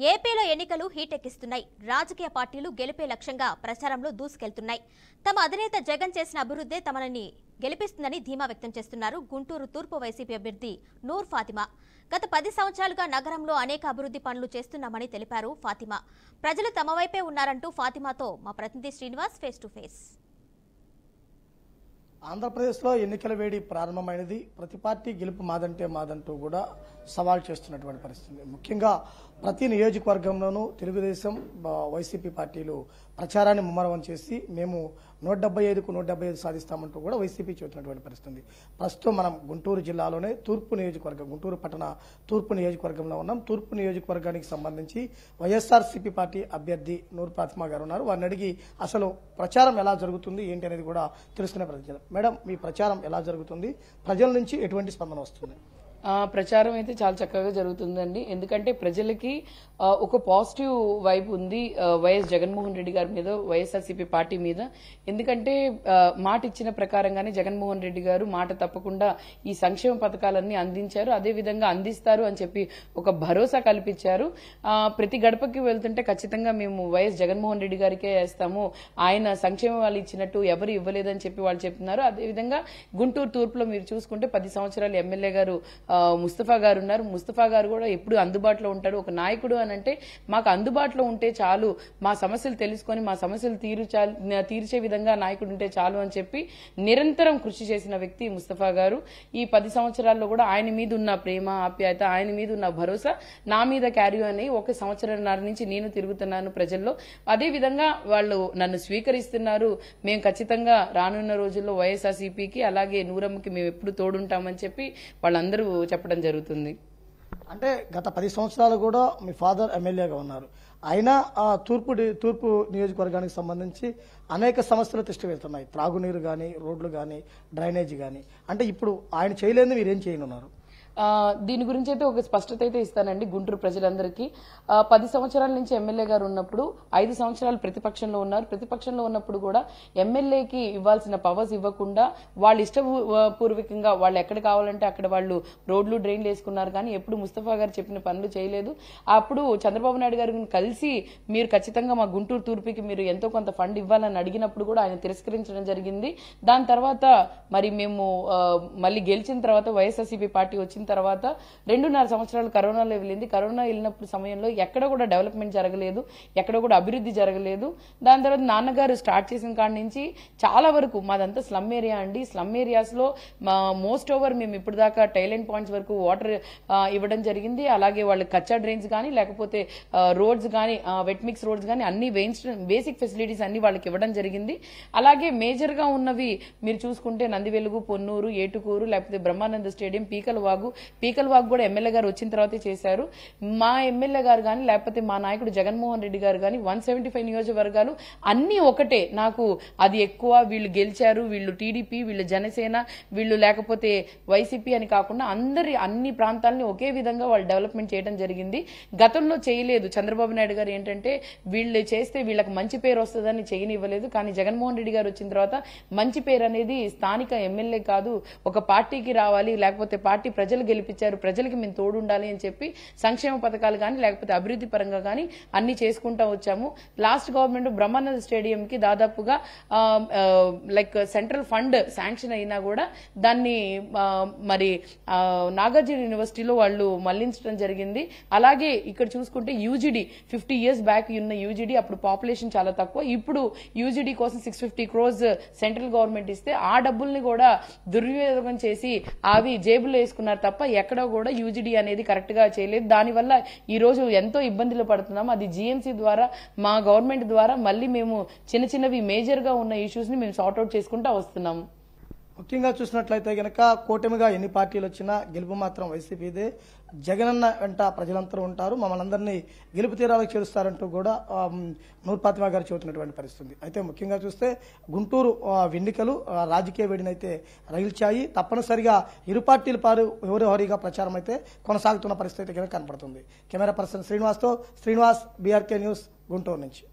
ఏపీలో ఎన్నికలు హీటెక్కిస్తున్నాయి. రాజకీయ పార్టీలు గెలిపే లక్ష్యంగా ప్రచారంలో దూసుకెళ్తున్నాయి. తమ అధినేత జగన్ చేసిన అభివృద్ధే తమని గెలిపిస్తుందని ధీమా వ్యక్తం చేస్తున్నారు గుంటూరు తూర్పు వైసీపీ అభ్యర్థి నూర్ ఫాతిమా. గత 10 సంవత్సరాలుగా నగరంలో అనేక అభివృద్ధి పనులు చేస్తున్నామని తెలిపారు ఫాతిమా. ప్రజలు తమ వైపే ఉన్నారంటూ ఫాతిమాతో మా ప్రతినిధి శ్రీనివాస్ ఫేస్ టు ఫేస్. ఆంధ్రప్రదేశ్లో ఎన్నికల వేడి ప్రారంభమైనది. ప్రతి పార్టీ గెలుపు మాదంటూ కూడా సవాల్ చేస్తున్నటువంటి పరిస్థితి. ముఖ్యంగా ప్రతి నియోజకవర్గంలోనూ తెలుగుదేశం వైసీపీ పార్టీలు ప్రచారాన్ని ముమ్మరం చేసి మేము 175కు 175 సాధిస్తామంటూ కూడా వైసీపీ చెబుతున్నటువంటి పరిస్థితి. ప్రస్తుతం మనం గుంటూరు జిల్లాలోనే తూర్పు నియోజకవర్గం, గుంటూరు పట్టణ తూర్పు నియోజకవర్గంలో ఉన్నాం. తూర్పు నియోజకవర్గానికి సంబంధించి వైఎస్ఆర్సీపీ పార్టీ అభ్యర్థి నూర్ ఫాతిమా గారు ఉన్నారు. వారిని అడిగి అసలు ప్రచారం ఎలా జరుగుతుంది ఏంటి అనేది కూడా తెలుసుకునే ప్రయత్నం. మేడం, మీ ప్రచారం ఎలా జరుగుతుంది? ప్రజల నుంచి ఎటువంటి స్పందన వస్తుంది? ప్రచారం అయితే చాలా చక్కగా జరుగుతుందండి. ఎందుకంటే ప్రజలకి ఒక పాజిటివ్ వైబ్ ఉంది వైఎస్ జగన్మోహన్ రెడ్డి గారి మీద, వైఎస్ఆర్సీపీ పార్టీ మీద. ఎందుకంటే మాట ఇచ్చిన ప్రకారంగానే జగన్మోహన్ రెడ్డి గారు మాట తప్పకుండా ఈ సంక్షేమ పథకాలన్నీ అందించారు. అదేవిధంగా అందిస్తారు అని చెప్పి ఒక భరోసా కల్పించారు. ప్రతి గడపకి వెళ్తుంటే ఖచ్చితంగా మేము వైఎస్ జగన్మోహన్ రెడ్డి గారికే వేస్తాము, ఆయన సంక్షేమం వాళ్ళు ఇచ్చినట్టు ఎవరు ఇవ్వలేదని చెప్పి వాళ్ళు చెప్తున్నారు. అదేవిధంగా గుంటూరు తూర్పులో మీరు చూసుకుంటే 10 సంవత్సరాలు ఎమ్మెల్యే గారు ముస్తఫా గారు ఉన్నారు. ముస్తఫా గారు కూడా ఎప్పుడు అందుబాటులో ఉంటాడు. ఒక నాయకుడు అని అంటే మాకు అందుబాటులో ఉంటే చాలు, మా సమస్యలు తెలుసుకొని మా సమస్యలు తీర్చే విధంగా నాయకుడు ఉంటే చాలు అని చెప్పి నిరంతరం కృషి చేసిన వ్యక్తి ముస్తఫా గారు. ఈ 10 సంవత్సరాల్లో కూడా ఆయన మీద ఉన్న ప్రేమ, ఆప్యాయత, ఆయన మీద ఉన్న భరోసా నా మీద క్యారీ అని 1 సంవత్సరంన్నర నుంచి నేను తిరుగుతున్నాను ప్రజల్లో. అదే విధంగా వాళ్ళు నన్ను స్వీకరిస్తున్నారు. మేము ఖచ్చితంగా రానున్న రోజుల్లో వైఎస్ఆర్సీపీకి అలాగే నూరమ్మకి మేము ఎప్పుడు తోడుంటామని చెప్పి వాళ్ళందరూ చెప్పడం జరుగుతుంది. అంటే గత 10 సంవత్సరాలు కూడా మీ ఫాదర్ ఎమ్మెల్యేగా ఉన్నారు. అయినా తూర్పు నియోజకవర్గానికి సంబంధించి అనేక సమస్యలు తిష్ట వెళ్తున్నాయి. త్రాగునీరు కానీ, రోడ్లు కానీ, డ్రైనేజీ కానీ. అంటే ఇప్పుడు ఆయన చేయలేని మీరేం చేయనున్నారు? దీని గురించి అయితే ఒక స్పష్టత అయితే ఇస్తానండి గుంటూరు ప్రజలందరికీ. 10 సంవత్సరాల నుంచి ఎమ్మెల్యే గారు ఉన్నప్పుడు 5 సంవత్సరాలు ప్రతిపక్షంలో ఉన్నారు. ప్రతిపక్షంలో ఉన్నప్పుడు కూడా ఎమ్మెల్యేకి ఇవ్వాల్సిన పవర్స్ ఇవ్వకుండా వాళ్ళు ఇష్టపూర్వకంగా వాళ్ళు ఎక్కడ కావాలంటే అక్కడ వాళ్ళు రోడ్లు, డ్రైన్లు వేసుకున్నారు. కానీ ఎప్పుడు ముస్తఫా గారు చెప్పిన పనులు చేయలేదు. అప్పుడు చంద్రబాబు నాయుడు గారిని కలిసి మీరు ఖచ్చితంగా మా గుంటూరు తూర్పుకి మీరు ఎంతో కొంత ఫండ్ ఇవ్వాలని అడిగినప్పుడు కూడా ఆయన తిరస్కరించడం జరిగింది. దాని తర్వాత మరి మేము మళ్ళీ గెలిచిన తర్వాత వైఎస్ఆర్సీపీ పార్టీ వచ్చిన తర్వాత 2.5 సంవత్సరాలు కరోనాలో వెళ్ళింది. కరోనా వెళ్ళినప్పుడు సమయంలో ఎక్కడ కూడా డెవలప్మెంట్ జరగలేదు, ఎక్కడ కూడా అభివృద్ధి జరగలేదు. దాని తర్వాత నాన్నగారు స్టార్ట్ చేసిన కాడి నుంచి చాలా వరకు మాదంతా స్లమ్ ఏరియా అండి. స్లమ్ ఏరియాస్ లో మోస్ట్ ఓవర్ మేము ఇప్పుడు దాకా టైలెంట్ పాయింట్స్ వరకు వాటర్ ఇవ్వడం జరిగింది. అలాగే వాళ్ళకి కచ్చా డ్రైన్స్ కానీ లేకపోతే రోడ్స్ కానీ, వెట్ మిక్స్ రోడ్స్ కానీ అన్ని బేసిక్ ఫెసిలిటీస్ అన్ని వాళ్ళకి ఇవ్వడం జరిగింది. అలాగే మేజర్ గా ఉన్నవి మీరు చూసుకుంటే నందివెలుగు, పొన్నూరు, ఏటుకూరు, లేకపోతే బ్రహ్మానంద స్టేడియం, పీకల్వాగ్ కూడా ఎమ్మెల్యే గారు వచ్చిన తర్వాతే చేశారు. మా ఎమ్మెల్యే గారు కానీ లేకపోతే మా నాయకుడు జగన్మోహన్ రెడ్డి గారు కానీ 175 నియోజకవర్గాలు అన్ని ఒకటే. నాకు అది ఎక్కువ, వీళ్ళు గెలిచారు, వీళ్ళు టీడీపీ, వీళ్ళు జనసేన, వీళ్ళు లేకపోతే వైసీపీ అని కాకుండా అన్ని ప్రాంతాలని ఒకే విధంగా వాళ్ళు డెవలప్మెంట్ చేయడం జరిగింది. గతంలో చేయలేదు. చంద్రబాబు నాయుడు గారు ఏంటంటే వీళ్ళు చేస్తే వీళ్ళకి మంచి పేరు వస్తుందని చేయనివ్వలేదు. కానీ జగన్మోహన్ రెడ్డి గారు వచ్చిన తర్వాత మంచి పేరు అనేది స్థానిక ఎమ్మెల్యే కాదు, ఒక పార్టీకి రావాలి, లేకపోతే పార్టీ ప్రజలు గెలిపించారు, ప్రజలకి మేము తోడు ఉండాలి అని చెప్పి సంక్షేమ పథకాలు కానీ లేకపోతే అభివృద్ధి పరంగా కానీ అన్ని చేసుకుంటా వచ్చాము. లాస్ట్ గవర్నమెంట్ బ్రహ్మానంద స్టేడియం కి దాదాపుగా సెంట్రల్ ఫండ్ శాంక్షన్ అయినా కూడా దాన్ని మరి నాగార్జున యూనివర్సిటీలో వాళ్ళు మళ్లించడం జరిగింది. అలాగే ఇక్కడ చూసుకుంటే యూజీడీ 50 years బ్యాక్ ఉన్న యూజీడీ అప్పుడు పాపులేషన్ చాలా తక్కువ. ఇప్పుడు యూజీడీ కోసం 650 crores సెంట్రల్ గవర్నమెంట్ ఇస్తే ఆ డబ్బుల్ని కూడా దుర్వినియోగం చేసి అవి జేబులో వేసుకున్నారు తప్ప ఎక్కడో కూడా యూజీడీ అనేది కరెక్ట్ గా చేయలేదు. దానివల్ల ఈ రోజు ఎంతో ఇబ్బందులు పడుతున్నాం. అది జీఎంసీ ద్వారా, మా గవర్నమెంట్ ద్వారా మళ్ళీ మేము చిన్నవి మేజర్ గా ఉన్న ఇష్యూస్ ని మేము సార్ట్అవుట్ చేసుకుంటూ వస్తున్నాము. ముఖ్యంగా చూసినట్లయితే గనక కూటమిగా ఎన్ని పార్టీలు వచ్చినా గెలుపు మాత్రం వైసీపీదే. జగనన్న వెంట ప్రజలందరూ ఉంటారు, మమ్మల్ని అందరినీ గెలుపు తీరాలకు చేరుస్తారంటూ కూడా నూర్ ఫాతిమా గారు చెబుతున్నటువంటి పరిస్థితి. అయితే ముఖ్యంగా చూస్తే గుంటూరు ఎన్నికలు రాజకీయ వేడినైతే రగిల్చాయి. తప్పనిసరిగా ఇరు పార్టీల పారు ఎవరెవరిగా ప్రచారం అయితే కొనసాగుతున్న పరిస్థితి కనుక కనపడుతుంది. Camera person Srinivas, BRK news, Guntur నుంచి.